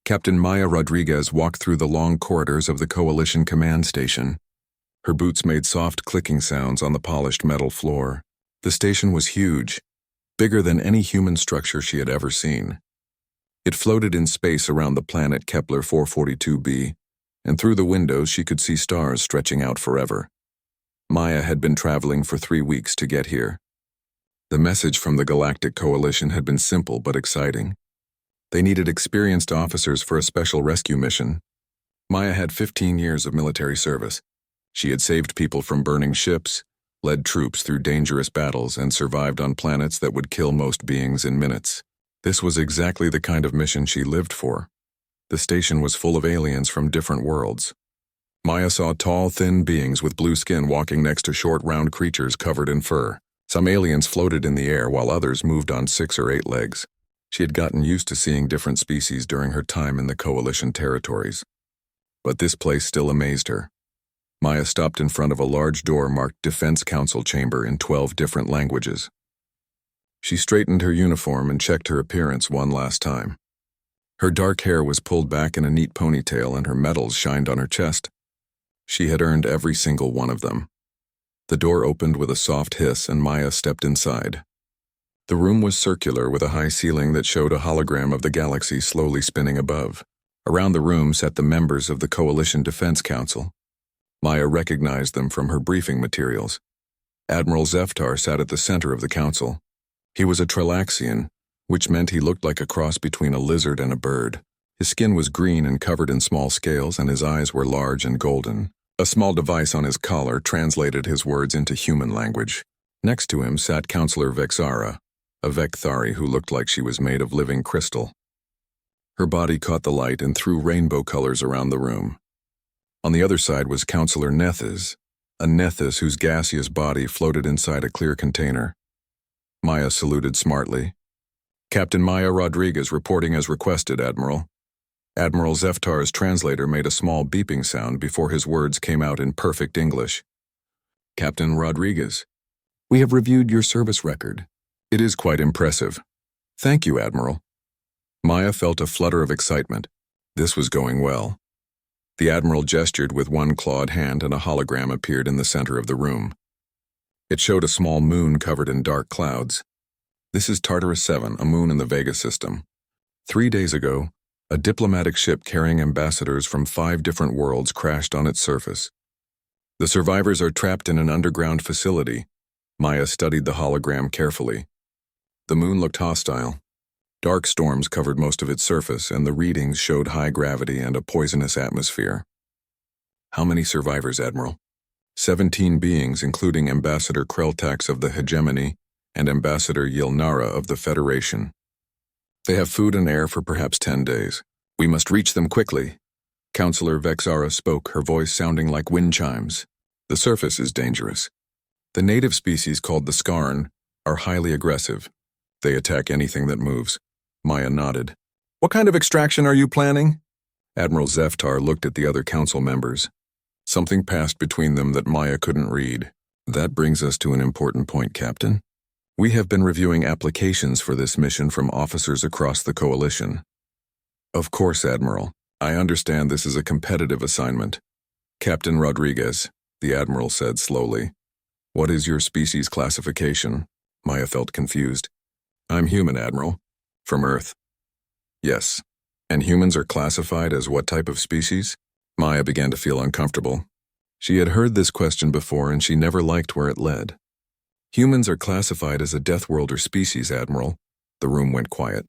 Captain Maya Rodriguez walked through the long corridors of the Coalition command station. Her boots made soft clicking sounds on the polished metal floor. The station was huge, bigger than any human structure she had ever seen. It floated in space around the planet Kepler 442b, and through the windows she could see stars stretching out forever. Maya had been traveling for 3 weeks to get here. The message from the Galactic Coalition had been simple but exciting. They needed experienced officers for a special rescue mission. Maya had 15 years of military service. She had saved people from burning ships, led troops through dangerous battles, and survived on planets that would kill most beings in minutes. This was exactly the kind of mission she lived for. The station was full of aliens from different worlds. Maya saw tall, thin beings with blue skin walking next to short, round creatures covered in fur. Some aliens floated in the air while others moved on 6 or 8 legs. She had gotten used to seeing different species during her time in the Coalition territories. But this place still amazed her. Maya stopped in front of a large door marked Defense Council Chamber in 12 different languages. She straightened her uniform and checked her appearance one last time. Her dark hair was pulled back in a neat ponytail and her medals shined on her chest. She had earned every single one of them. The door opened with a soft hiss and Maya stepped inside. The room was circular with a high ceiling that showed a hologram of the galaxy slowly spinning above. Around the room sat the members of the Coalition Defense Council. Maya recognized them from her briefing materials. Admiral Zeftar sat at the center of the council. He was a Trilaxian, which meant he looked like a cross between a lizard and a bird. His skin was green and covered in small scales, and his eyes were large and golden. A small device on his collar translated his words into human language. Next to him sat Counselor Vexara, a Vecthari who looked like she was made of living crystal. Her body caught the light and threw rainbow colors around the room. On the other side was Counselor Nethys, a Nethys whose gaseous body floated inside a clear container. Maya saluted smartly. "Captain Maya Rodriguez reporting as requested, Admiral." Admiral Zeftar's translator made a small beeping sound before his words came out in perfect English. "Captain Rodriguez, we have reviewed your service record. It is quite impressive." "Thank you, Admiral." Maya felt a flutter of excitement. This was going well. The Admiral gestured with one clawed hand and a hologram appeared in the center of the room. It showed a small moon covered in dark clouds. "This is Tartarus 7, a moon in the Vega system. 3 days ago, a diplomatic ship carrying ambassadors from 5 different worlds crashed on its surface. The survivors are trapped in an underground facility." Maya studied the hologram carefully. The moon looked hostile. Dark storms covered most of its surface, and the readings showed high gravity and a poisonous atmosphere. "How many survivors, Admiral?" 17 beings, including Ambassador Kreltax of the Hegemony and Ambassador Yilnara of the Federation. "They have food and air for perhaps 10 days. We must reach them quickly." Counselor Vexara spoke, her voice sounding like wind chimes. "The surface is dangerous. The native species called the Skarn are highly aggressive. They attack anything that moves." Maya nodded. "What kind of extraction are you planning?" Admiral Zeftar looked at the other council members. Something passed between them that Maya couldn't read. "That brings us to an important point, Captain. We have been reviewing applications for this mission from officers across the Coalition." "Of course, Admiral. I understand this is a competitive assignment." "Captain Rodriguez," the Admiral said slowly. "What is your species classification?" Maya felt confused. "I'm human, Admiral. From Earth." "Yes. And humans are classified as what type of species?" Maya began to feel uncomfortable. She had heard this question before and she never liked where it led. "Humans are classified as a deathworlder species, Admiral." The room went quiet.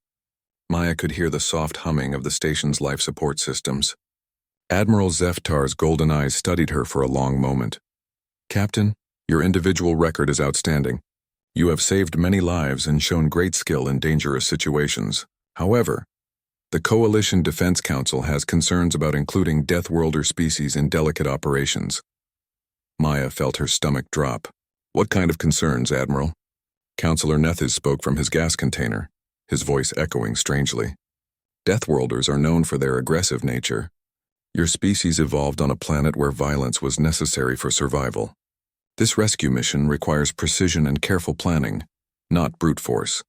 Maya could hear the soft humming of the station's life support systems. Admiral Zeftar's golden eyes studied her for a long moment. "Captain, your individual record is outstanding. You have saved many lives and shown great skill in dangerous situations. However, the Coalition Defense Council has concerns about including deathworlder species in delicate operations." Maya felt her stomach drop. "What kind of concerns, Admiral?" Counselor Nethys spoke from his gas container, his voice echoing strangely. "Deathworlders are known for their aggressive nature. Your species evolved on a planet where violence was necessary for survival. This rescue mission requires precision and careful planning, not brute force.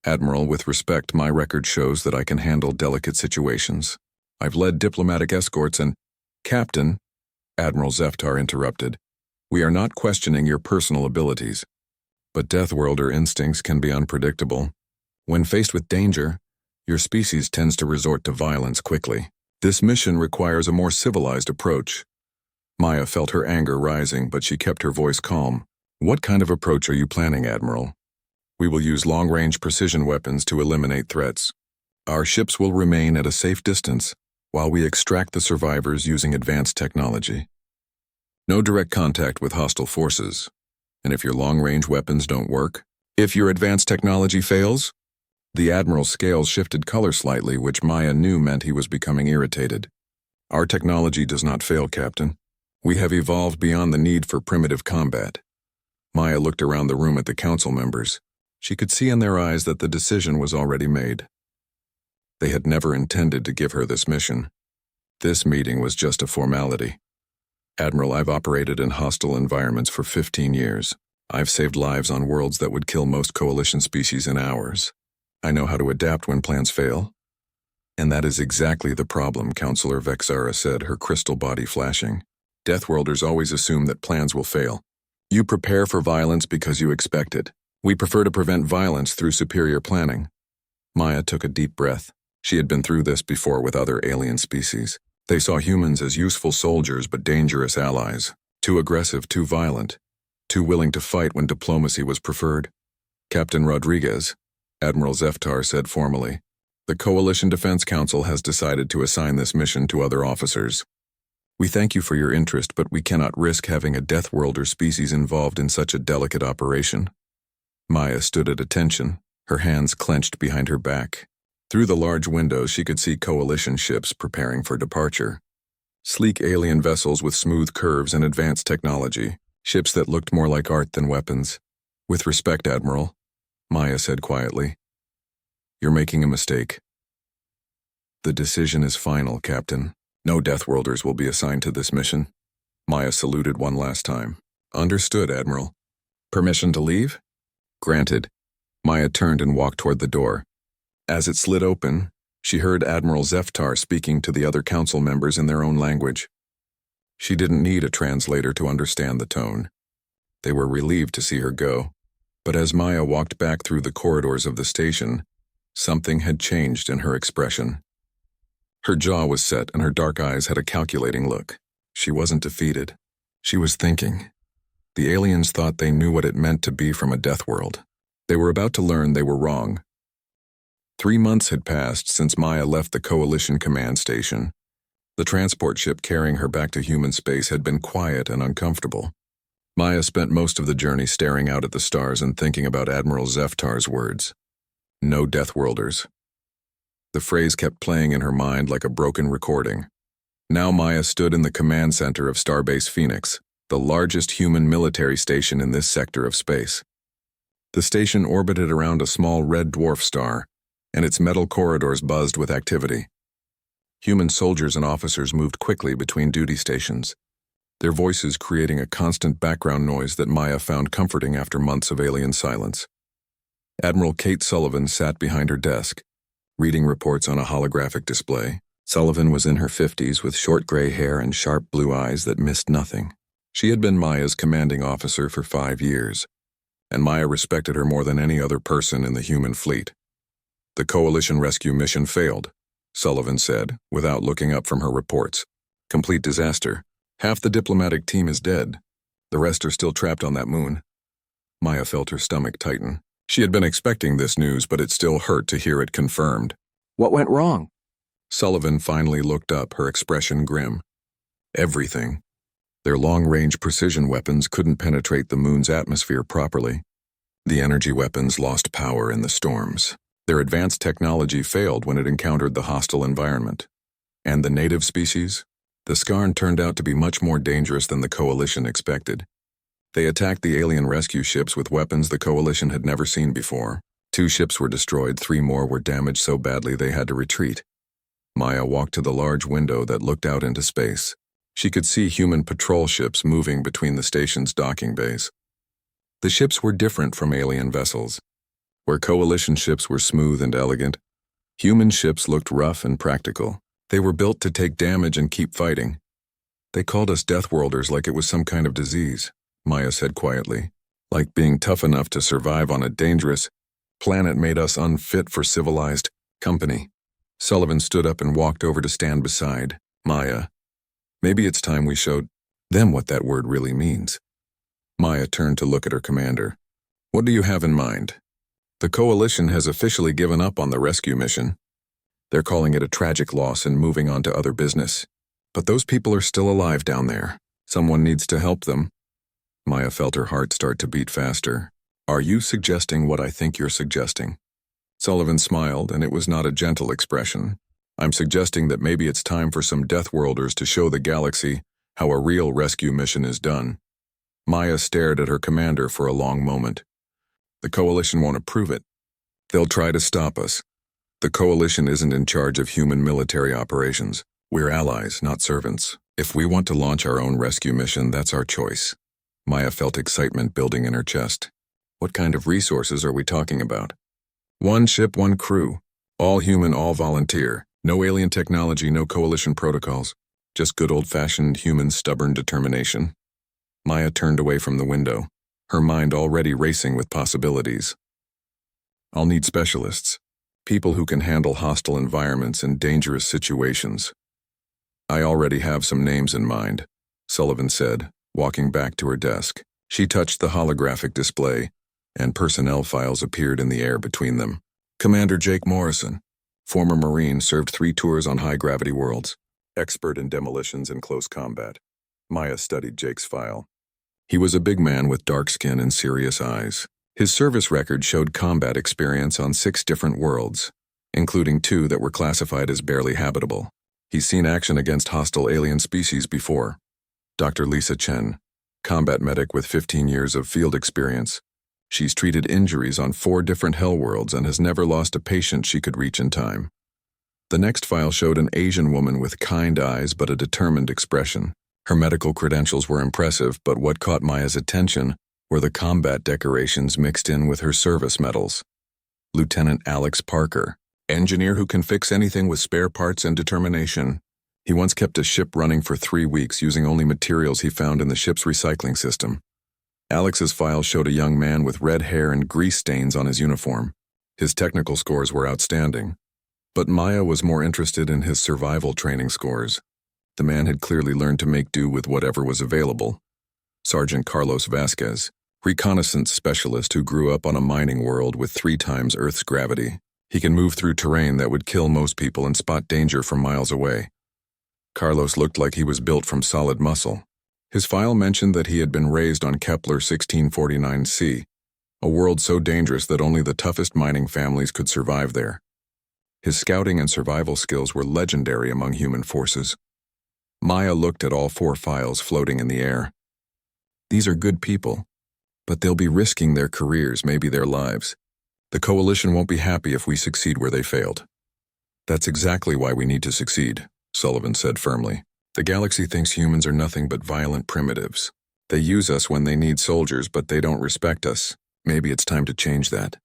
Admiral, with respect, my record shows that I can handle delicate situations. I've led diplomatic escorts and— Captain, Admiral Zeftar interrupted, we are not questioning your personal abilities. But deathworlder instincts can be unpredictable. When faced with danger, your species tends to resort to violence quickly. This mission requires a more civilized approach. Maya felt her anger rising, but she kept her voice calm. What kind of approach are you planning, Admiral? We will use long-range precision weapons to eliminate threats. Our ships will remain at a safe distance while we extract the survivors using advanced technology. No direct contact with hostile forces. And if your long-range weapons don't work? If your advanced technology fails? The Admiral's scales shifted color slightly, which Maya knew meant he was becoming irritated. Our technology does not fail, Captain. We have evolved beyond the need for primitive combat. Maya looked around the room at the council members. She could see in their eyes that the decision was already made. They had never intended to give her this mission. This meeting was just a formality. Admiral, I've operated in hostile environments for 15 years. I've saved lives on worlds that would kill most coalition species in hours. I know how to adapt when plans fail. And that is exactly the problem, Counselor Vexara said, her crystal body flashing. Deathworlders always assume that plans will fail. You prepare for violence because you expect it. We prefer to prevent violence through superior planning. Maya took a deep breath. She had been through this before with other alien species. They saw humans as useful soldiers but dangerous allies. Too aggressive, too violent. Too willing to fight when diplomacy was preferred. Captain Rodriguez, Admiral Zeftar said formally, the Coalition Defense Council has decided to assign this mission to other officers. We thank you for your interest, but we cannot risk having a Deathworlder species involved in such a delicate operation. Maya stood at attention, her hands clenched behind her back. Through the large windows, she could see Coalition ships preparing for departure. Sleek alien vessels with smooth curves and advanced technology, ships that looked more like art than weapons. With respect, Admiral, Maya said quietly. You're making a mistake. The decision is final, Captain. No Deathworlders will be assigned to this mission. Maya saluted one last time. Understood, Admiral. Permission to leave? Granted. Maya turned and walked toward the door. As it slid open, she heard Admiral Zeftar speaking to the other council members in their own language. She didn't need a translator to understand the tone. They were relieved to see her go. But as Maya walked back through the corridors of the station, something had changed in her expression. Her jaw was set and her dark eyes had a calculating look. She wasn't defeated. She was thinking. The aliens thought they knew what it meant to be from a death world. They were about to learn they were wrong. 3 months had passed since Maya left the Coalition command station. The transport ship carrying her back to human space had been quiet and uncomfortable. Maya spent most of the journey staring out at the stars and thinking about Admiral Zeftar's words. No Deathworlders. The phrase kept playing in her mind like a broken recording. Now Maya stood in the command center of Starbase Phoenix, the largest human military station in this sector of space. The station orbited around a small red dwarf star, and its metal corridors buzzed with activity. Human soldiers and officers moved quickly between duty stations, their voices creating a constant background noise that Maya found comforting after months of alien silence. Admiral Kate Sullivan sat behind her desk, reading reports on a holographic display. Sullivan was in her 50s with short gray hair and sharp blue eyes that missed nothing. She had been Maya's commanding officer for 5 years, and Maya respected her more than any other person in the human fleet. The Coalition rescue mission failed, Sullivan said, without looking up from her reports. Complete disaster. Half the diplomatic team is dead. The rest are still trapped on that moon. Maya felt her stomach tighten. She had been expecting this news, but it still hurt to hear it confirmed. What went wrong? Sullivan finally looked up, her expression grim. Everything. Their long-range precision weapons couldn't penetrate the moon's atmosphere properly. The energy weapons lost power in the storms. Their advanced technology failed when it encountered the hostile environment. And the native species? The Skarn turned out to be much more dangerous than the Coalition expected. They attacked the alien rescue ships with weapons the Coalition had never seen before. 2 ships were destroyed, 3 more were damaged so badly they had to retreat. Maya walked to the large window that looked out into space. She could see human patrol ships moving between the station's docking bays. The ships were different from alien vessels. Where Coalition ships were smooth and elegant, human ships looked rough and practical. They were built to take damage and keep fighting. They called us Deathworlders like it was some kind of disease, Maya said quietly. Like being tough enough to survive on a dangerous planet made us unfit for civilized company. Sullivan stood up and walked over to stand beside Maya. Maybe it's time we showed them what that word really means. Maya turned to look at her commander. What do you have in mind? The Coalition has officially given up on the rescue mission. They're calling it a tragic loss and moving on to other business. But those people are still alive down there. Someone needs to help them. Maya felt her heart start to beat faster. Are you suggesting what I think you're suggesting? Sullivan smiled, and it was not a gentle expression. I'm suggesting that maybe it's time for some Deathworlders to show the galaxy how a real rescue mission is done. Maya stared at her commander for a long moment. The Coalition won't approve it. They'll try to stop us. The Coalition isn't in charge of human military operations. We're allies, not servants. If we want to launch our own rescue mission, that's our choice. Maya felt excitement building in her chest. What kind of resources are we talking about? 1 ship, 1 crew. All human, all volunteer. No alien technology, no Coalition protocols. Just good old-fashioned human stubborn determination. Maya turned away from the window, her mind already racing with possibilities. I'll need specialists. People who can handle hostile environments and dangerous situations. I already have some names in mind, Sullivan said, walking back to her desk. She touched the holographic display, and personnel files appeared in the air between them. Commander Jake Morrison, former Marine, served 3 tours on high-gravity worlds, expert in demolitions and close combat. Maya studied Jake's file. He was a big man with dark skin and serious eyes. His service record showed combat experience on 6 different worlds, including 2 that were classified as barely habitable. He's seen action against hostile alien species before. Dr. Lisa Chen, combat medic with 15 years of field experience. She's treated injuries on 4 different hell worlds and has never lost a patient she could reach in time. The next file showed an Asian woman with kind eyes but a determined expression. Her medical credentials were impressive, but what caught Maya's attention were the combat decorations mixed in with her service medals. Lieutenant Alex Parker, engineer who can fix anything with spare parts and determination. He once kept a ship running for 3 weeks using only materials he found in the ship's recycling system. Alex's file showed a young man with red hair and grease stains on his uniform. His technical scores were outstanding, but Maya was more interested in his survival training scores. The man had clearly learned to make do with whatever was available. Sergeant Carlos Vasquez, reconnaissance specialist who grew up on a mining world with 3 times Earth's gravity. He can move through terrain that would kill most people and spot danger from miles away. Carlos looked like he was built from solid muscle. His file mentioned that he had been raised on Kepler 1649c, a world so dangerous that only the toughest mining families could survive there. His scouting and survival skills were legendary among human forces. Maya looked at all 4 files floating in the air. These are good people, but they'll be risking their careers, maybe their lives. The Coalition won't be happy if we succeed where they failed. That's exactly why we need to succeed, Sullivan said firmly. The galaxy thinks humans are nothing but violent primitives. They use us when they need soldiers, but they don't respect us. Maybe it's time to change that.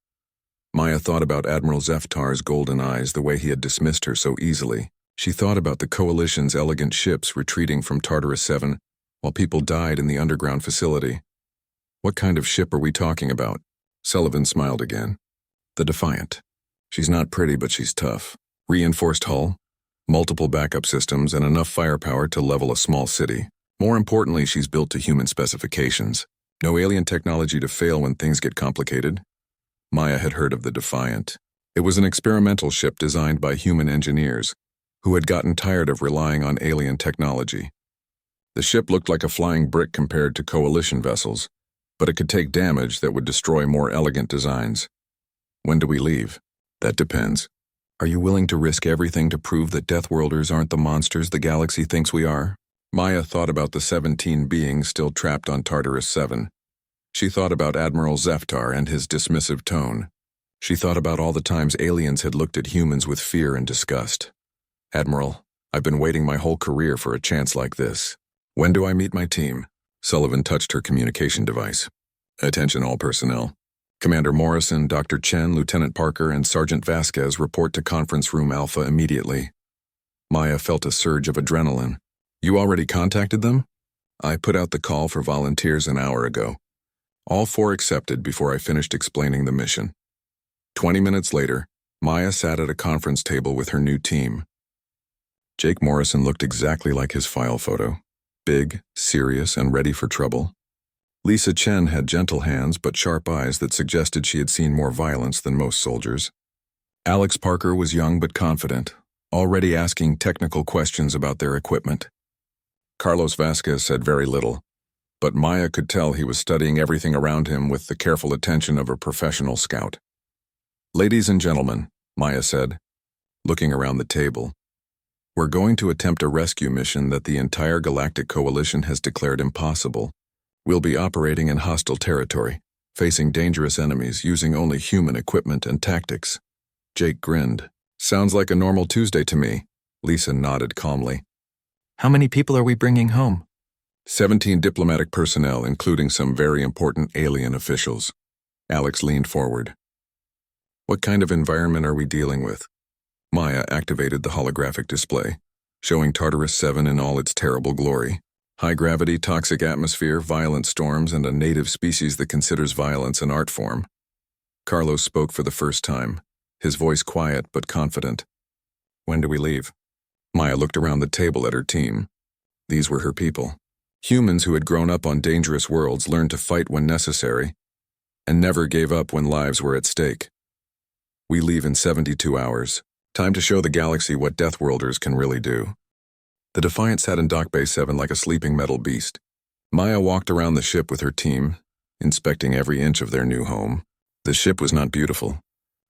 Maya thought about Admiral Zeftar's golden eyes, the way he had dismissed her so easily. She thought about the Coalition's elegant ships retreating from Tartarus 7 while people died in the underground facility. What kind of ship are we talking about? Sullivan smiled again. The Defiant. She's not pretty, but she's tough. Reinforced hull, multiple backup systems, and enough firepower to level a small city. More importantly, she's built to human specifications. No alien technology to fail when things get complicated. Maya had heard of the Defiant. It was an experimental ship designed by human engineers who had gotten tired of relying on alien technology. The ship looked like a flying brick compared to Coalition vessels, but it could take damage that would destroy more elegant designs. When do we leave? That depends. Are you willing to risk everything to prove that Deathworlders aren't the monsters the galaxy thinks we are? Maya thought about the 17 beings still trapped on Tartarus 7. She thought about Admiral Zeftar and his dismissive tone. She thought about all the times aliens had looked at humans with fear and disgust. Admiral, I've been waiting my whole career for a chance like this. When do I meet my team? Sullivan touched her communication device. Attention all personnel. Commander Morrison, Dr. Chen, Lieutenant Parker, and Sergeant Vasquez report to Conference Room Alpha immediately. Maya felt a surge of adrenaline. You already contacted them? I put out the call for volunteers an hour ago. All 4 accepted before I finished explaining the mission. 20 minutes later, Maya sat at a conference table with her new team. Jake Morrison looked exactly like his file photo. Big, serious, and ready for trouble. Lisa Chen had gentle hands but sharp eyes that suggested she had seen more violence than most soldiers. Alex Parker was young but confident, already asking technical questions about their equipment. Carlos Vasquez said very little, but Maya could tell he was studying everything around him with the careful attention of a professional scout. Ladies and gentlemen, Maya said, looking around the table, we're going to attempt a rescue mission that the entire Galactic Coalition has declared impossible. We'll be operating in hostile territory, facing dangerous enemies using only human equipment and tactics. Jake grinned. Sounds like a normal Tuesday to me. Lisa nodded calmly. How many people are we bringing home? 17 diplomatic personnel, including some very important alien officials. Alex leaned forward. What kind of environment are we dealing with? Maya activated the holographic display, showing Tartarus 7 in all its terrible glory. High gravity, toxic atmosphere, violent storms, and a native species that considers violence an art form. Carlos spoke for the first time, his voice quiet but confident. When do we leave? Maya looked around the table at her team. These were her people. Humans who had grown up on dangerous worlds learned to fight when necessary, and never gave up when lives were at stake. We leave in 72 hours. Time to show the galaxy what Deathworlders can really do. The Defiant sat in Dock Bay 7 like a sleeping metal beast. Maya walked around the ship with her team, inspecting every inch of their new home. The ship was not beautiful.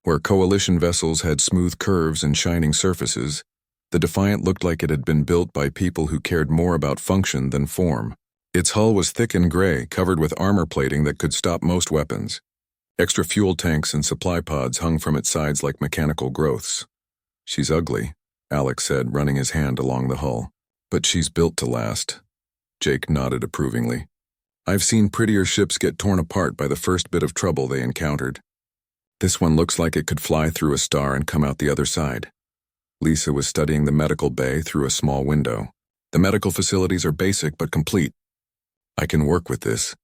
Where Coalition vessels had smooth curves and shining surfaces, the Defiant looked like it had been built by people who cared more about function than form. Its hull was thick and gray, covered with armor plating that could stop most weapons. Extra fuel tanks and supply pods hung from its sides like mechanical growths. She's ugly, Alex said, running his hand along the hull. But she's built to last. Jake nodded approvingly. I've seen prettier ships get torn apart by the first bit of trouble they encountered. This one looks like it could fly through a star and come out the other side. Lisa was studying the medical bay through a small window. The medical facilities are basic but complete. I can work with this.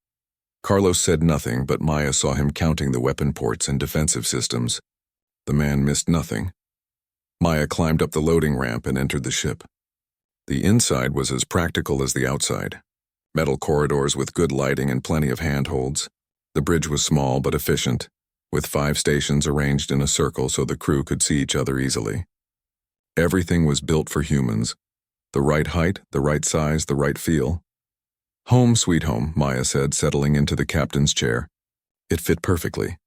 Carlos said nothing, but Maya saw him counting the weapon ports and defensive systems. The man missed nothing. Maya climbed up the loading ramp and entered the ship. The inside was as practical as the outside. Metal corridors with good lighting and plenty of handholds. The bridge was small but efficient, with 5 stations arranged in a circle so the crew could see each other easily. Everything was built for humans. The right height, the right size, the right feel. Home sweet home, Maya said, settling into the captain's chair. It fit perfectly.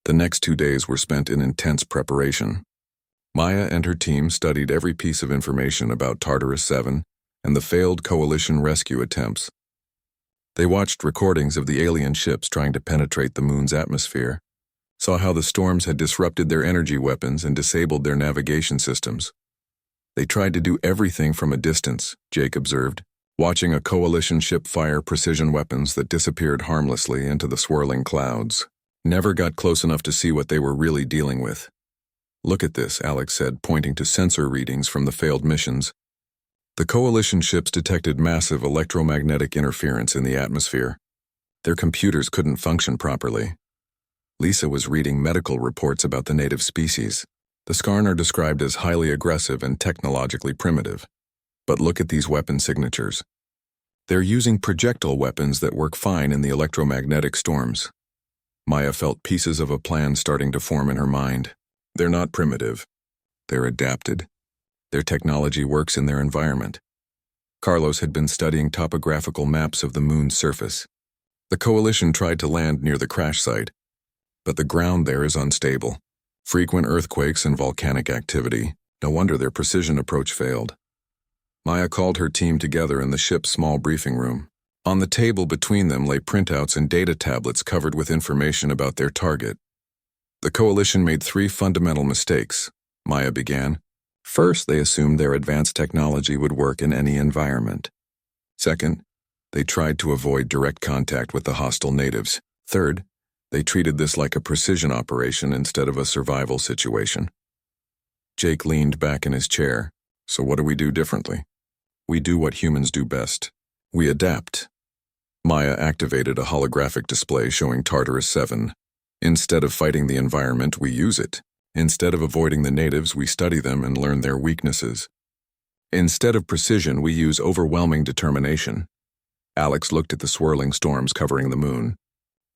The next 2 days were spent in intense preparation. Maya and her team studied every piece of information about Tartarus 7 and the failed Coalition rescue attempts. They watched recordings of the alien ships trying to penetrate the moon's atmosphere, saw how the storms had disrupted their energy weapons and disabled their navigation systems. They tried to do everything from a distance, Jake observed, watching a Coalition ship fire precision weapons that disappeared harmlessly into the swirling clouds. Never got close enough to see what they were really dealing with. Look at this, Alex said, pointing to sensor readings from the failed missions. The Coalition ships detected massive electromagnetic interference in the atmosphere. Their computers couldn't function properly. Lisa was reading medical reports about the native species. The Skarn are described as highly aggressive and technologically primitive. But look at these weapon signatures. They're using projectile weapons that work fine in the electromagnetic storms. Maya felt pieces of a plan starting to form in her mind. They're not primitive. They're adapted. Their technology works in their environment. Carlos had been studying topographical maps of the moon's surface. The Coalition tried to land near the crash site, but the ground there is unstable. Frequent earthquakes and volcanic activity. No wonder their precision approach failed. Maya called her team together in the ship's small briefing room. On the table between them lay printouts and data tablets covered with information about their target. The Coalition made 3 fundamental mistakes, Maya began. First, they assumed their advanced technology would work in any environment. Second, they tried to avoid direct contact with the hostile natives. Third, they treated this like a precision operation instead of a survival situation. Jake leaned back in his chair. So what do we do differently? We do what humans do best. We adapt. Maya activated a holographic display showing Tartarus 7. Instead of fighting the environment, we use it. Instead of avoiding the natives, we study them and learn their weaknesses. Instead of precision, we use overwhelming determination. Alex looked at the swirling storms covering the moon.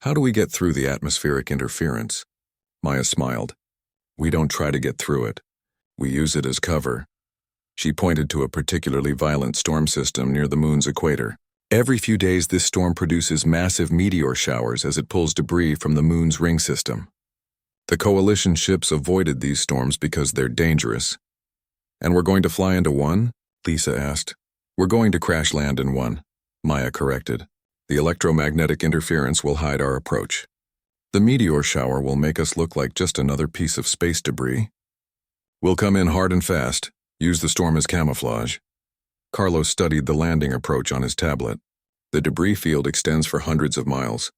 How do we get through the atmospheric interference? Maya smiled. We don't try to get through it. We use it as cover. She pointed to a particularly violent storm system near the moon's equator. Every few days, this storm produces massive meteor showers as it pulls debris from the moon's ring system. The coalition ships avoided these storms because they're dangerous. And we're going to fly into one? Lisa asked. We're going to crash land in one, Maya corrected. The electromagnetic interference will hide our approach. The meteor shower will make us look like just another piece of space debris. We'll come in hard and fast, use the storm as camouflage. Carlos studied the landing approach on his tablet. The debris field extends for hundreds of miles.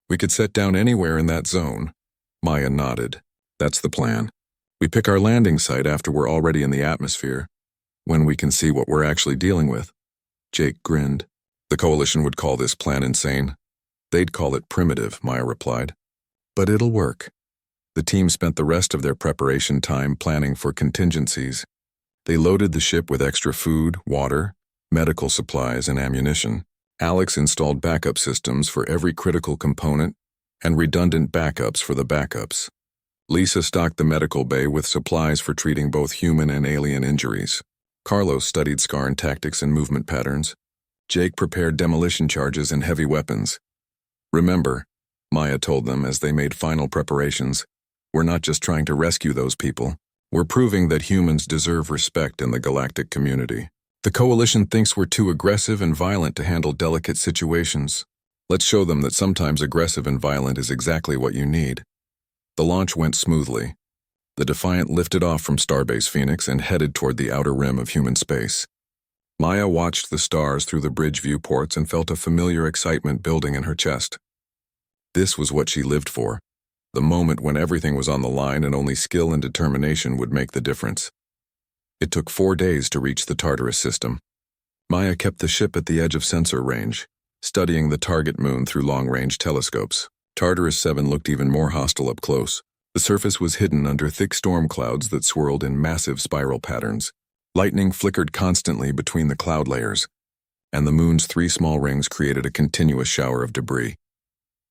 We could set down anywhere in that zone. Maya nodded. That's the plan. We pick our landing site after we're already in the atmosphere, when we can see what we're actually dealing with. Jake grinned. The coalition would call this plan insane. They'd call it primitive, Maya replied. But it'll work. The team spent the rest of their preparation time planning for contingencies. They loaded the ship with extra food, water, medical supplies, and ammunition. Alex installed backup systems for every critical component and redundant backups for the backups. Lisa stocked the medical bay with supplies for treating both human and alien injuries. Carlos studied Scarn tactics and movement patterns. Jake prepared demolition charges and heavy weapons. Remember, Maya told them as they made final preparations, we're not just trying to rescue those people. We're proving that humans deserve respect in the galactic community. The coalition thinks we're too aggressive and violent to handle delicate situations. Let's show them that sometimes aggressive and violent is exactly what you need. The launch went smoothly. The Defiant lifted off from Starbase Phoenix and headed toward the outer rim of human space. Maya watched the stars through the bridge viewports and felt a familiar excitement building in her chest. This was what she lived for. The moment when everything was on the line and only skill and determination would make the difference. It took 4 days to reach the Tartarus system. Maya kept the ship at the edge of sensor range, studying the target moon through long-range telescopes. Tartarus 7 looked even more hostile up close. The surface was hidden under thick storm clouds that swirled in massive spiral patterns. Lightning flickered constantly between the cloud layers, and the moon's 3 small rings created a continuous shower of debris.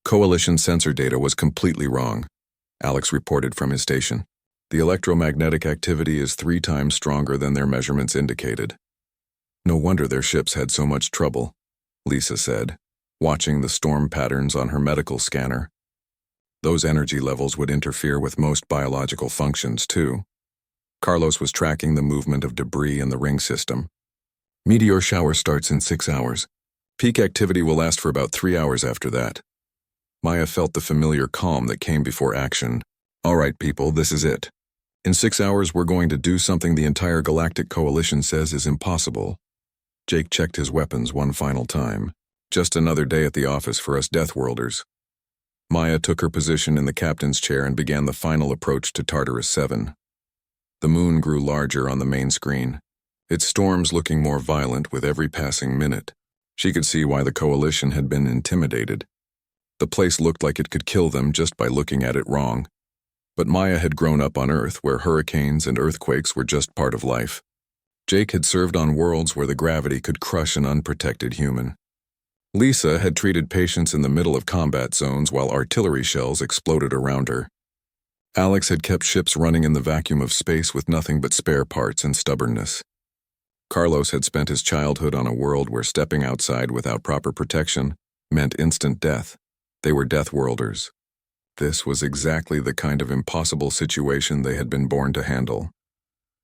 Coalition sensor data was completely wrong, Alex reported from his station. The electromagnetic activity is 3 times stronger than their measurements indicated. No wonder their ships had so much trouble, Lisa said, watching the storm patterns on her medical scanner. Those energy levels would interfere with most biological functions, too. Carlos was tracking the movement of debris in the ring system. Meteor shower starts in 6 hours. Peak activity will last for about 3 hours after that. Maya felt the familiar calm that came before action. All right, people, this is it. In 6 hours, we're going to do something the entire Galactic Coalition says is impossible. Jake checked his weapons one final time. Just another day at the office for us Deathworlders. Maya took her position in the captain's chair and began the final approach to Tartarus 7. The moon grew larger on the main screen, its storms looking more violent with every passing minute. She could see why the Coalition had been intimidated. The place looked like it could kill them just by looking at it wrong. But Maya had grown up on Earth where hurricanes and earthquakes were just part of life. Jake had served on worlds where the gravity could crush an unprotected human. Lisa had treated patients in the middle of combat zones while artillery shells exploded around her. Alex had kept ships running in the vacuum of space with nothing but spare parts and stubbornness. Carlos had spent his childhood on a world where stepping outside without proper protection meant instant death. They were Deathworlders. This was exactly the kind of impossible situation they had been born to handle.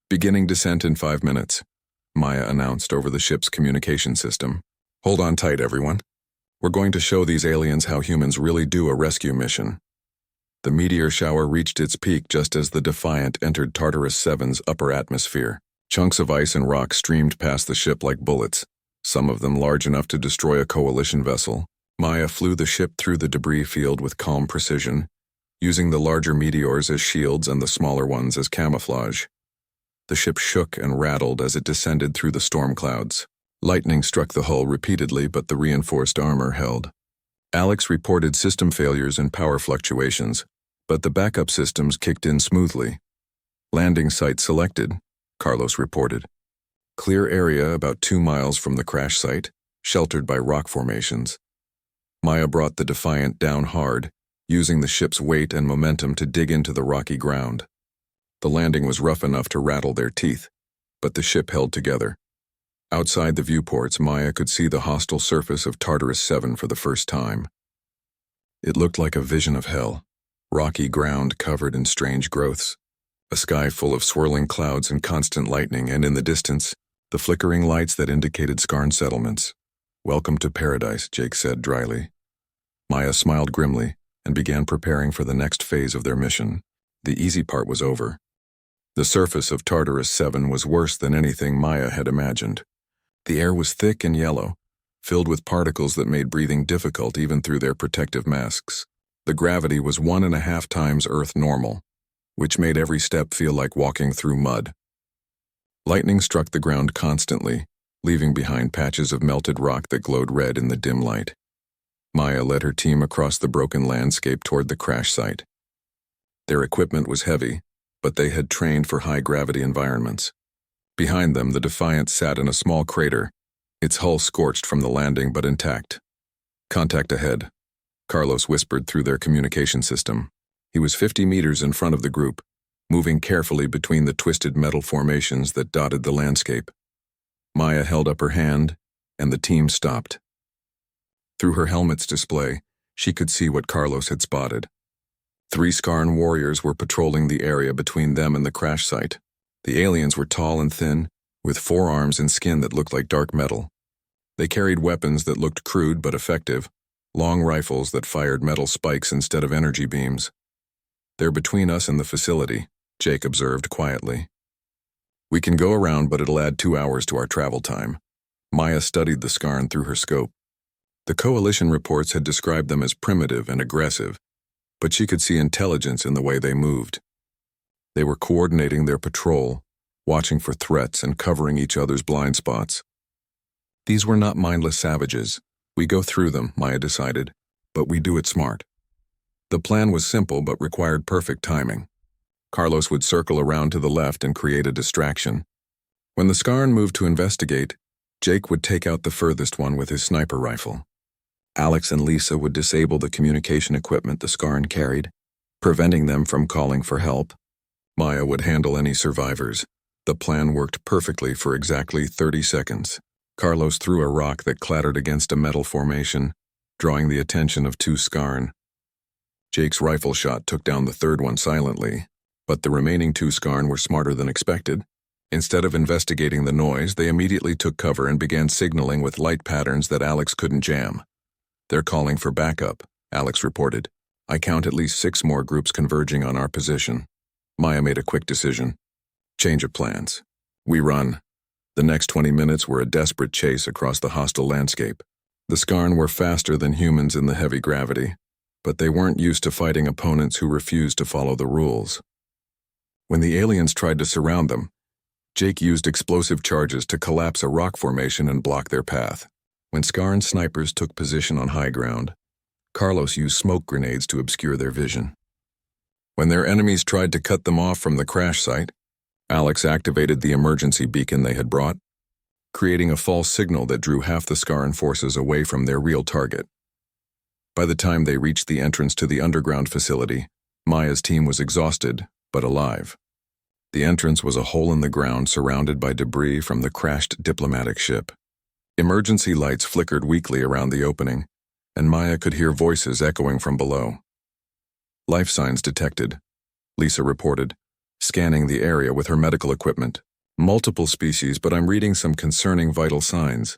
Beginning descent in 5 minutes, Maya announced over the ship's communication system. Hold on tight, everyone. We're going to show these aliens how humans really do a rescue mission. The meteor shower reached its peak just as the Defiant entered Tartarus 7's upper atmosphere. Chunks of ice and rock streamed past the ship like bullets, some of them large enough to destroy a coalition vessel. Maya flew the ship through the debris field with calm precision, using the larger meteors as shields and the smaller ones as camouflage. The ship shook and rattled as it descended through the storm clouds. Lightning struck the hull repeatedly, but the reinforced armor held. Alex reported system failures and power fluctuations, but the backup systems kicked in smoothly. Landing site selected, Carlos reported. Clear area about 2 miles from the crash site, sheltered by rock formations. Maya brought the Defiant down hard, using the ship's weight and momentum to dig into the rocky ground. The landing was rough enough to rattle their teeth, but the ship held together. Outside the viewports, Maya could see the hostile surface of Tartarus 7 for the first time. It looked like a vision of hell, rocky ground covered in strange growths, a sky full of swirling clouds and constant lightning, and in the distance, the flickering lights that indicated Skarn settlements. "Welcome to paradise," Jake said dryly. Maya smiled grimly and began preparing for the next phase of their mission. The easy part was over. The surface of Tartarus 7 was worse than anything Maya had imagined. The air was thick and yellow, filled with particles that made breathing difficult even through their protective masks. The gravity was 1.5 times Earth normal, which made every step feel like walking through mud. Lightning struck the ground constantly, leaving behind patches of melted rock that glowed red in the dim light. Maya led her team across the broken landscape toward the crash site. Their equipment was heavy, but they had trained for high-gravity environments. Behind them, the Defiant sat in a small crater, its hull scorched from the landing but intact. "Contact ahead," Carlos whispered through their communication system. He was 50 meters in front of the group, moving carefully between the twisted metal formations that dotted the landscape. Maya held up her hand, and the team stopped. Through her helmet's display, she could see what Carlos had spotted. 3 Skarn warriors were patrolling the area between them and the crash site. The aliens were tall and thin, with forearms and skin that looked like dark metal. They carried weapons that looked crude but effective, long rifles that fired metal spikes instead of energy beams. "They're between us and the facility," Jake observed quietly. "We can go around, but it'll add 2 hours to our travel time." Maya studied the Skarn through her scope. The Coalition reports had described them as primitive and aggressive, but she could see intelligence in the way they moved. They were coordinating their patrol, watching for threats and covering each other's blind spots. These were not mindless savages. We go through them, Maya decided, but we do it smart. The plan was simple but required perfect timing. Carlos would circle around to the left and create a distraction. When the Skarn moved to investigate, Jake would take out the furthest one with his sniper rifle. Alex and Lisa would disable the communication equipment the Skarn carried, preventing them from calling for help. Maya would handle any survivors. The plan worked perfectly for exactly 30 seconds. Carlos threw a rock that clattered against a metal formation, drawing the attention of 2 Skarn. Jake's rifle shot took down the third one silently, but the remaining 2 Skarn were smarter than expected. Instead of investigating the noise, they immediately took cover and began signaling with light patterns that Alex couldn't jam. "They're calling for backup," Alex reported. "I count at least 6 more groups converging on our position." Maya made a quick decision. Change of plans. We run. The next 20 minutes were a desperate chase across the hostile landscape. The Skarn were faster than humans in the heavy gravity, but they weren't used to fighting opponents who refused to follow the rules. When the aliens tried to surround them, Jake used explosive charges to collapse a rock formation and block their path. When Skarn snipers took position on high ground, Carlos used smoke grenades to obscure their vision. When their enemies tried to cut them off from the crash site, Alex activated the emergency beacon they had brought, creating a false signal that drew half the Skarn forces away from their real target. By the time they reached the entrance to the underground facility, Maya's team was exhausted, but alive. The entrance was a hole in the ground surrounded by debris from the crashed diplomatic ship. Emergency lights flickered weakly around the opening, and Maya could hear voices echoing from below. "Life signs detected," Lisa reported, scanning the area with her medical equipment. "Multiple species, but I'm reading some concerning vital signs."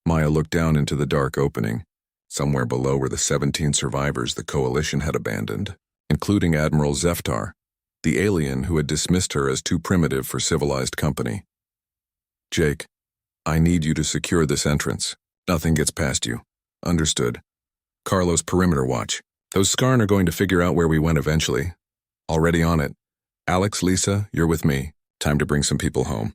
Maya looked down into the dark opening. Somewhere below were the 17 survivors the Coalition had abandoned, including Admiral Zeftar, the alien who had dismissed her as too primitive for civilized company. "Jake, I need you to secure this entrance. Nothing gets past you." "Understood." "Carlos, perimeter watch. Those Skarn are going to figure out where we went eventually." "Already on it." "Alex, Lisa, you're with me. Time to bring some people home.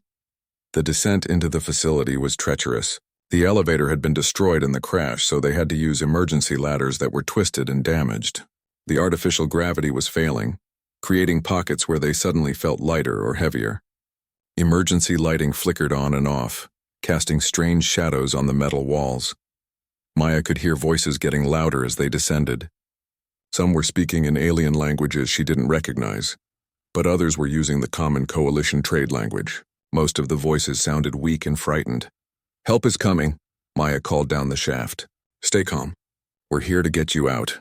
The descent into the facility was treacherous. The elevator had been destroyed in the crash, so they had to use emergency ladders that were twisted and damaged. The artificial gravity was failing, creating pockets where they suddenly felt lighter or heavier. Emergency lighting flickered on and off, casting strange shadows on the metal walls. Maya could hear voices getting louder as they descended. Some were speaking in alien languages she didn't recognize, but others were using the common coalition trade language. Most of the voices sounded weak and frightened. "Help is coming," Maya called down the shaft. "Stay calm. We're here to get you out."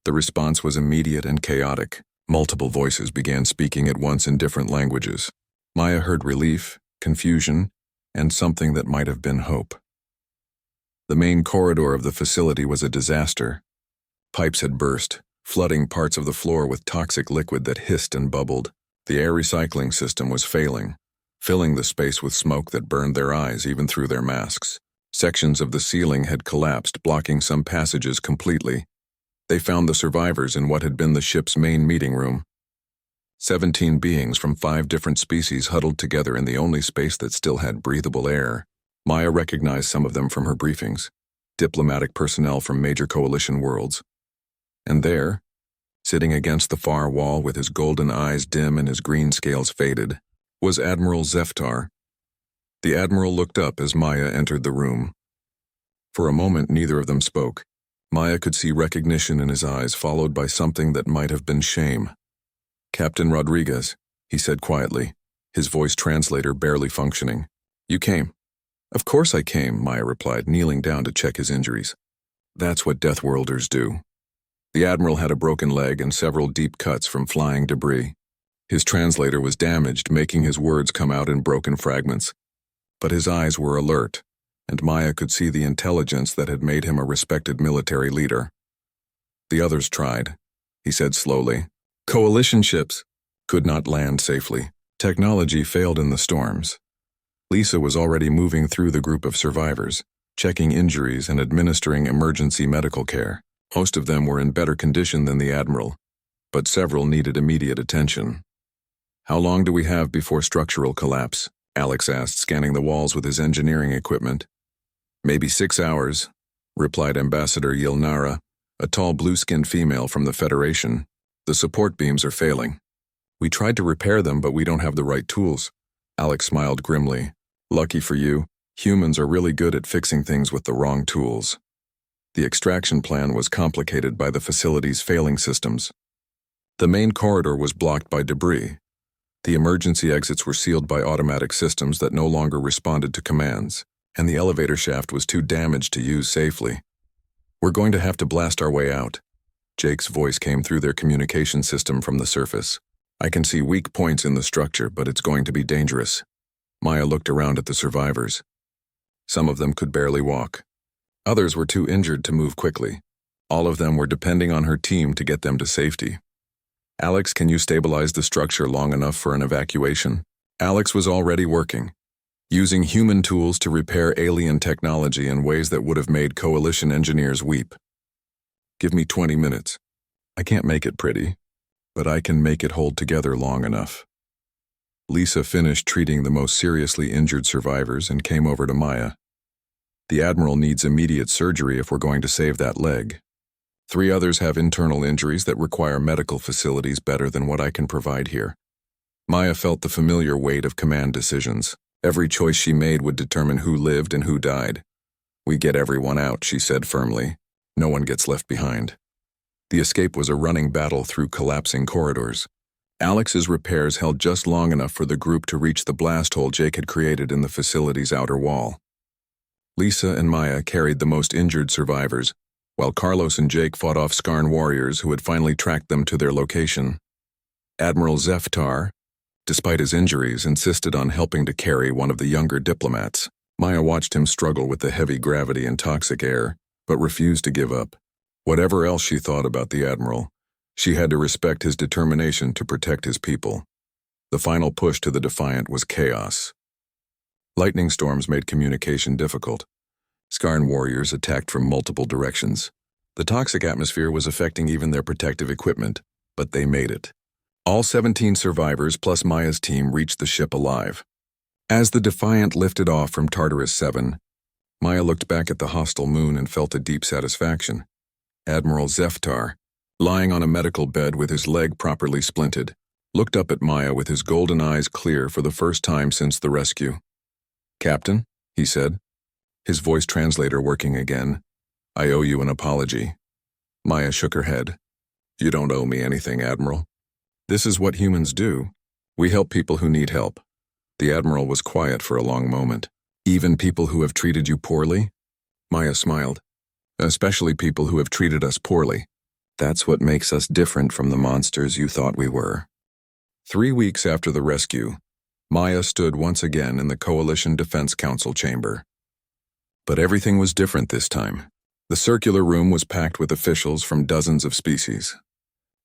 The response was immediate and chaotic. Multiple voices began speaking at once in different languages. Maya heard relief, confusion, and something that might have been hope. The main corridor of the facility was a disaster. Pipes had burst, flooding parts of the floor with toxic liquid that hissed and bubbled. The air recycling system was failing, filling the space with smoke that burned their eyes even through their masks. Sections of the ceiling had collapsed, blocking some passages completely. They found the survivors in what had been the ship's main meeting room. 17 beings from 5 different species huddled together in the only space that still had breathable air. Maya recognized some of them from her briefings, diplomatic personnel from major coalition worlds. And there, sitting against the far wall with his golden eyes dim and his green scales faded, was Admiral Zeftar. The Admiral looked up as Maya entered the room. For a moment, neither of them spoke. Maya could see recognition in his eyes, followed by something that might have been shame. "Captain Rodriguez," he said quietly, his voice translator barely functioning. "You came." "Of course I came," Maya replied, kneeling down to check his injuries. "That's what deathworlders do." The Admiral had a broken leg and several deep cuts from flying debris. His translator was damaged, making his words come out in broken fragments. But his eyes were alert, and Maya could see the intelligence that had made him a respected military leader. "The others tried," he said slowly. "Coalition ships could not land safely. Technology failed in the storms." Lisa was already moving through the group of survivors, checking injuries and administering emergency medical care. Most of them were in better condition than the Admiral, but several needed immediate attention. "How long do we have before structural collapse?" Alex asked, scanning the walls with his engineering equipment. "Maybe 6 hours," replied Ambassador Yilnara, a tall blue-skinned female from the Federation. "The support beams are failing. We tried to repair them, but we don't have the right tools." Alex smiled grimly. "Lucky for you, humans are really good at fixing things with the wrong tools." The extraction plan was complicated by the facility's failing systems. The main corridor was blocked by debris. The emergency exits were sealed by automatic systems that no longer responded to commands, and the elevator shaft was too damaged to use safely. "We're going to have to blast our way out." Jake's voice came through their communication system from the surface. "I can see weak points in the structure, but it's going to be dangerous." Maya looked around at the survivors. Some of them could barely walk. Others were too injured to move quickly. All of them were depending on her team to get them to safety. "Alex, can you stabilize the structure long enough for an evacuation?" Alex was already working, using human tools to repair alien technology in ways that would have made coalition engineers weep. "Give me 20 minutes. I can't make it pretty, but I can make it hold together long enough." Lisa finished treating the most seriously injured survivors and came over to Maya. "The Admiral needs immediate surgery if we're going to save that leg. 3 others have internal injuries that require medical facilities better than what I can provide here." Maya felt the familiar weight of command decisions. Every choice she made would determine who lived and who died. "We get everyone out," she said firmly. "No one gets left behind." The escape was a running battle through collapsing corridors. Alex's repairs held just long enough for the group to reach the blast hole Jake had created in the facility's outer wall. Lisa and Maya carried the most injured survivors, while Carlos and Jake fought off Skarn warriors who had finally tracked them to their location. Admiral Zeftar, despite his injuries, insisted on helping to carry one of the younger diplomats. Maya watched him struggle with the heavy gravity and toxic air, but refused to give up. Whatever else she thought about the Admiral, she had to respect his determination to protect his people. The final push to the Defiant was chaos. Lightning storms made communication difficult. Skarn warriors attacked from multiple directions. The toxic atmosphere was affecting even their protective equipment, but they made it. All 17 survivors plus Maya's team reached the ship alive. As the Defiant lifted off from Tartarus 7, Maya looked back at the hostile moon and felt a deep satisfaction. Admiral Zeftar, lying on a medical bed with his leg properly splinted, looked up at Maya with his golden eyes clear for the first time since the rescue. "Captain," he said, his voice translator working again, "I owe you an apology." Maya shook her head. "You don't owe me anything, Admiral. This is what humans do. We help people who need help." The Admiral was quiet for a long moment. "Even people who have treated you poorly?" Maya smiled. "Especially people who have treated us poorly. That's what makes us different from the monsters you thought we were." 3 weeks after the rescue, Maya stood once again in the Coalition Defense Council chamber. But everything was different this time. The circular room was packed with officials from dozens of species.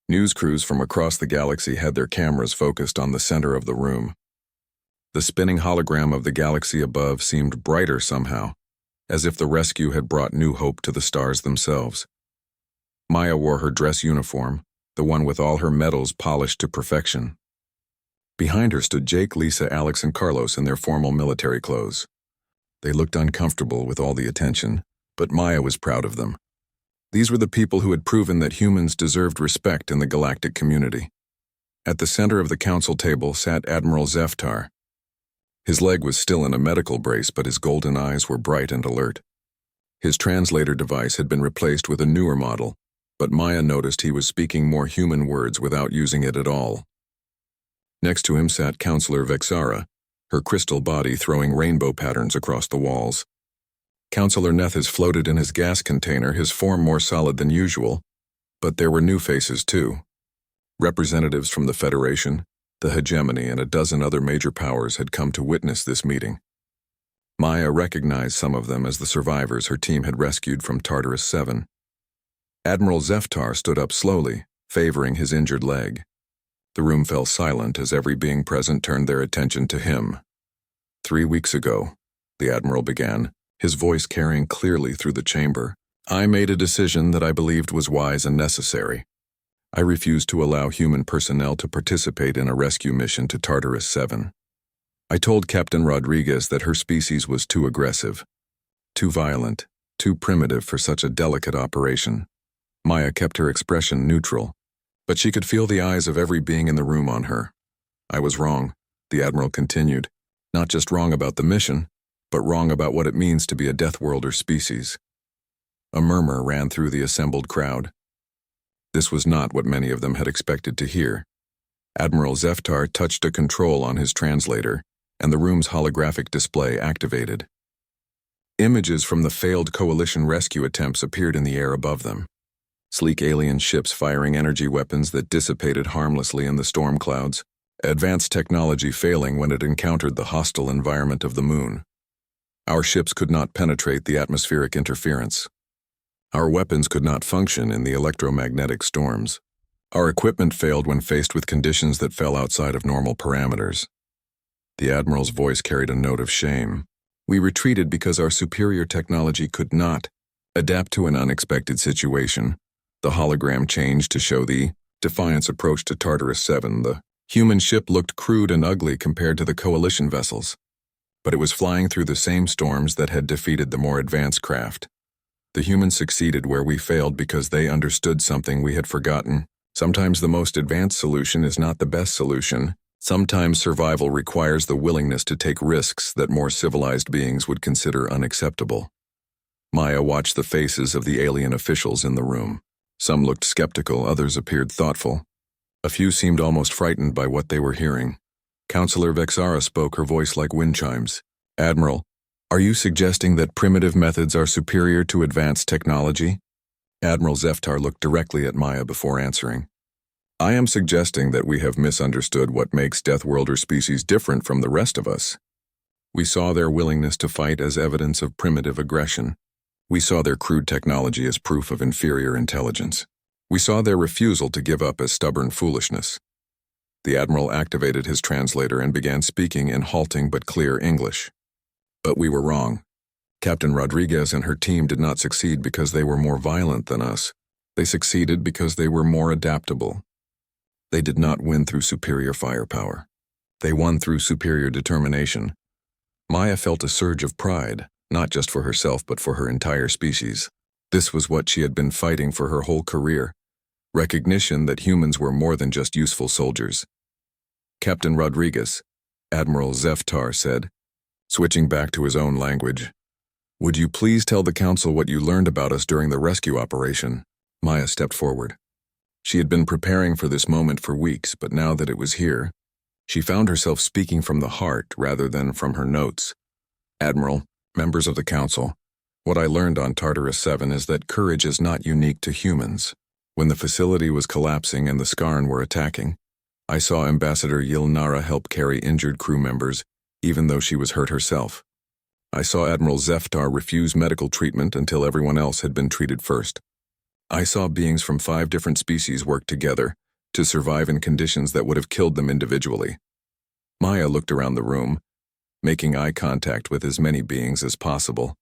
News crews from across the galaxy had their cameras focused on the center of the room. The spinning hologram of the galaxy above seemed brighter somehow, as if the rescue had brought new hope to the stars themselves. Maya wore her dress uniform, the one with all her medals polished to perfection. Behind her stood Jake, Lisa, Alex, and Carlos in their formal military clothes. They looked uncomfortable with all the attention, but Maya was proud of them. These were the people who had proven that humans deserved respect in the galactic community. At the center of the council table sat Admiral Zeftar. His leg was still in a medical brace, but his golden eyes were bright and alert. His translator device had been replaced with a newer model, but Maya noticed he was speaking more human words without using it at all. Next to him sat Counselor Vexara, her crystal body throwing rainbow patterns across the walls. Counselor Nethys floated in his gas container, his form more solid than usual, but there were new faces too. Representatives from the Federation, the Hegemony, and a dozen other major powers had come to witness this meeting. Maya recognized some of them as the survivors her team had rescued from Tartarus 7. Admiral Zeftar stood up slowly, favoring his injured leg. The room fell silent as every being present turned their attention to him. 3 weeks ago, the Admiral began, his voice carrying clearly through the chamber, I made a decision that I believed was wise and necessary. I refused to allow human personnel to participate in a rescue mission to Tartarus 7. I told Captain Rodriguez that her species was too aggressive, too violent, too primitive for such a delicate operation. Maya kept her expression neutral, but she could feel the eyes of every being in the room on her. I was wrong, the Admiral continued, not just wrong about the mission, but wrong about what it means to be a deathworlder species. A murmur ran through the assembled crowd. This was not what many of them had expected to hear. Admiral Zeftar touched a control on his translator, and the room's holographic display activated. Images from the failed Coalition rescue attempts appeared in the air above them. Sleek alien ships firing energy weapons that dissipated harmlessly in the storm clouds, advanced technology failing when it encountered the hostile environment of the moon. Our ships could not penetrate the atmospheric interference. Our weapons could not function in the electromagnetic storms. Our equipment failed when faced with conditions that fell outside of normal parameters. The Admiral's voice carried a note of shame. We retreated because our superior technology could not adapt to an unexpected situation. The hologram changed to show the Defiant's approach to Tartarus 7. The human ship looked crude and ugly compared to the Coalition vessels, but it was flying through the same storms that had defeated the more advanced craft. The humans succeeded where we failed because they understood something we had forgotten. Sometimes the most advanced solution is not the best solution. Sometimes survival requires the willingness to take risks that more civilized beings would consider unacceptable. Maya watched the faces of the alien officials in the room. Some looked skeptical, others appeared thoughtful. A few seemed almost frightened by what they were hearing. Counselor Vexara spoke, her voice like wind chimes. Admiral, are you suggesting that primitive methods are superior to advanced technology? Admiral Zeftar looked directly at Maya before answering. I am suggesting that we have misunderstood what makes deathworlder species different from the rest of us. We saw their willingness to fight as evidence of primitive aggression. We saw their crude technology as proof of inferior intelligence. We saw their refusal to give up as stubborn foolishness. The Admiral activated his translator and began speaking in halting but clear English. But we were wrong. Captain Rodriguez and her team did not succeed because they were more violent than us. They succeeded because they were more adaptable. They did not win through superior firepower. They won through superior determination. Maya felt a surge of pride, not just for herself but for her entire species. This was what she had been fighting for her whole career. Recognition that humans were more than just useful soldiers. Captain Rodriguez, Admiral Zeftar said, switching back to his own language. Would you please tell the council what you learned about us during the rescue operation? Maya stepped forward. She had been preparing for this moment for weeks, but now that it was here, she found herself speaking from the heart rather than from her notes. Admiral, members of the council, what I learned on Tartarus 7 is that courage is not unique to humans. When the facility was collapsing and the Skarn were attacking, I saw Ambassador Yilnara help carry injured crew members, even though she was hurt herself. I saw Admiral Zeftar refuse medical treatment until everyone else had been treated first. I saw beings from 5 different species work together to survive in conditions that would have killed them individually. Maya looked around the room, making eye contact with as many beings as possible.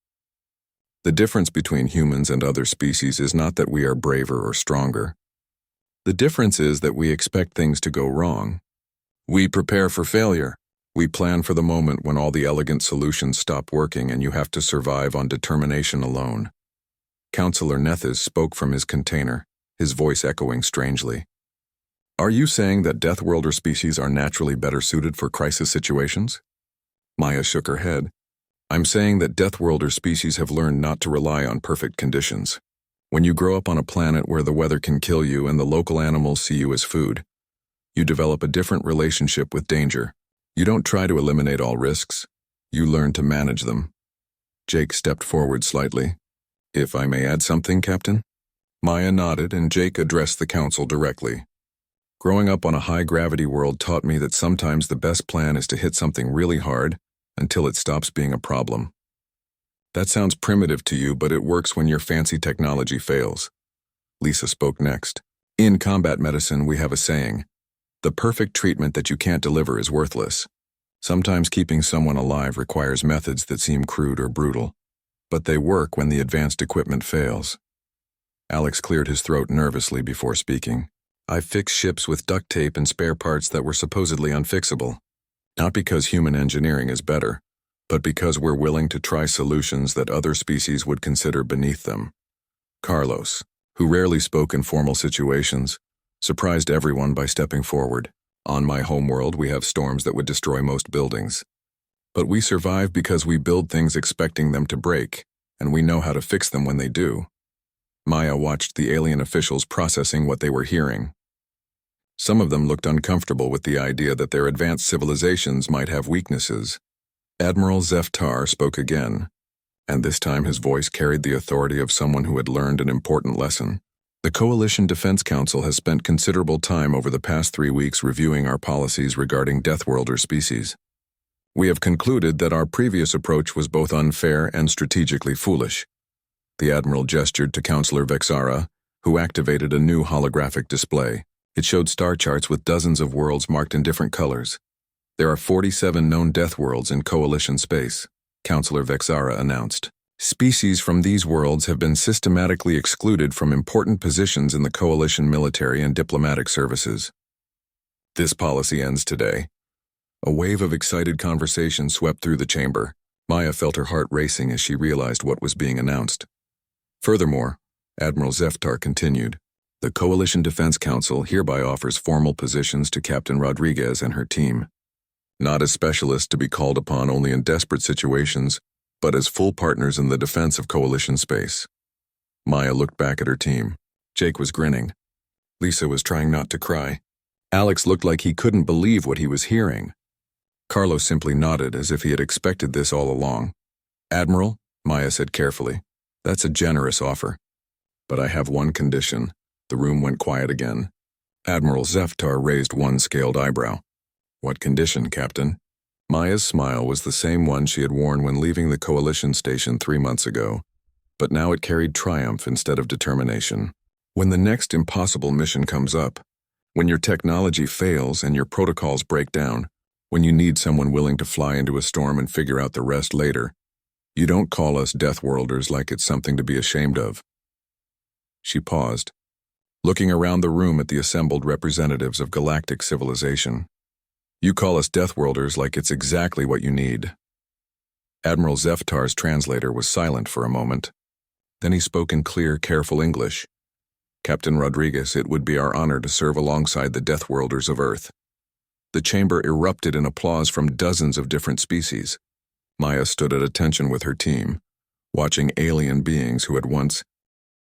The difference between humans and other species is not that we are braver or stronger. The difference is that we expect things to go wrong. We prepare for failure. We plan for the moment when all the elegant solutions stop working and you have to survive on determination alone. Counselor Nethys spoke from his container, his voice echoing strangely. Are you saying that deathworlder species are naturally better suited for crisis situations? Maya shook her head. I'm saying that deathworlder species have learned not to rely on perfect conditions. When you grow up on a planet where the weather can kill you and the local animals see you as food, you develop a different relationship with danger. You don't try to eliminate all risks. You learn to manage them. Jake stepped forward slightly. If I may add something, Captain? Maya nodded and Jake addressed the council directly. Growing up on a high-gravity world taught me that sometimes the best plan is to hit something really hard until it stops being a problem. That sounds primitive to you, but it works when your fancy technology fails. Lisa spoke next. In combat medicine, we have a saying, the perfect treatment that you can't deliver is worthless. Sometimes keeping someone alive requires methods that seem crude or brutal, but they work when the advanced equipment fails. Alex cleared his throat nervously before speaking. I've fixed ships with duct tape and spare parts that were supposedly unfixable. Not because human engineering is better, but because we're willing to try solutions that other species would consider beneath them. Carlos, who rarely spoke in formal situations, surprised everyone by stepping forward. On my homeworld, we have storms that would destroy most buildings. But we survive because we build things expecting them to break, and we know how to fix them when they do. Maya watched the alien officials processing what they were hearing. Some of them looked uncomfortable with the idea that their advanced civilizations might have weaknesses. Admiral Zeftar spoke again, and this time his voice carried the authority of someone who had learned an important lesson. The Coalition Defense Council has spent considerable time over the past 3 weeks reviewing our policies regarding deathworlder species. We have concluded that our previous approach was both unfair and strategically foolish. The Admiral gestured to Counselor Vexara, who activated a new holographic display. It showed star charts with dozens of worlds marked in different colors. There are 47 known death worlds in Coalition space, Counselor Vexara announced. Species from these worlds have been systematically excluded from important positions in the Coalition military and diplomatic services. This policy ends today. A wave of excited conversation swept through the chamber. Maya felt her heart racing as she realized what was being announced. Furthermore, Admiral Zeftar continued, the Coalition Defense Council hereby offers formal positions to Captain Rodriguez and her team. Not as specialists to be called upon only in desperate situations, but as full partners in the defense of Coalition space. Maya looked back at her team. Jake was grinning. Lisa was trying not to cry. Alex looked like he couldn't believe what he was hearing. Carlos simply nodded as if he had expected this all along. Admiral, Maya said carefully, that's a generous offer. But I have one condition. The room went quiet again. Admiral Zeftar raised one scaled eyebrow. What condition, Captain? Maya's smile was the same one she had worn when leaving the Coalition station 3 months ago, but now it carried triumph instead of determination. When the next impossible mission comes up, when your technology fails and your protocols break down, when you need someone willing to fly into a storm and figure out the rest later, you don't call us deathworlders like it's something to be ashamed of. She paused. looking around the room at the assembled representatives of galactic civilization. You call us deathworlders like it's exactly what you need. Admiral Zeftar's translator was silent for a moment. Then he spoke in clear, careful English. Captain Rodriguez, it would be our honor to serve alongside the deathworlders of Earth. The chamber erupted in applause from dozens of different species. Maya stood at attention with her team, watching alien beings who had once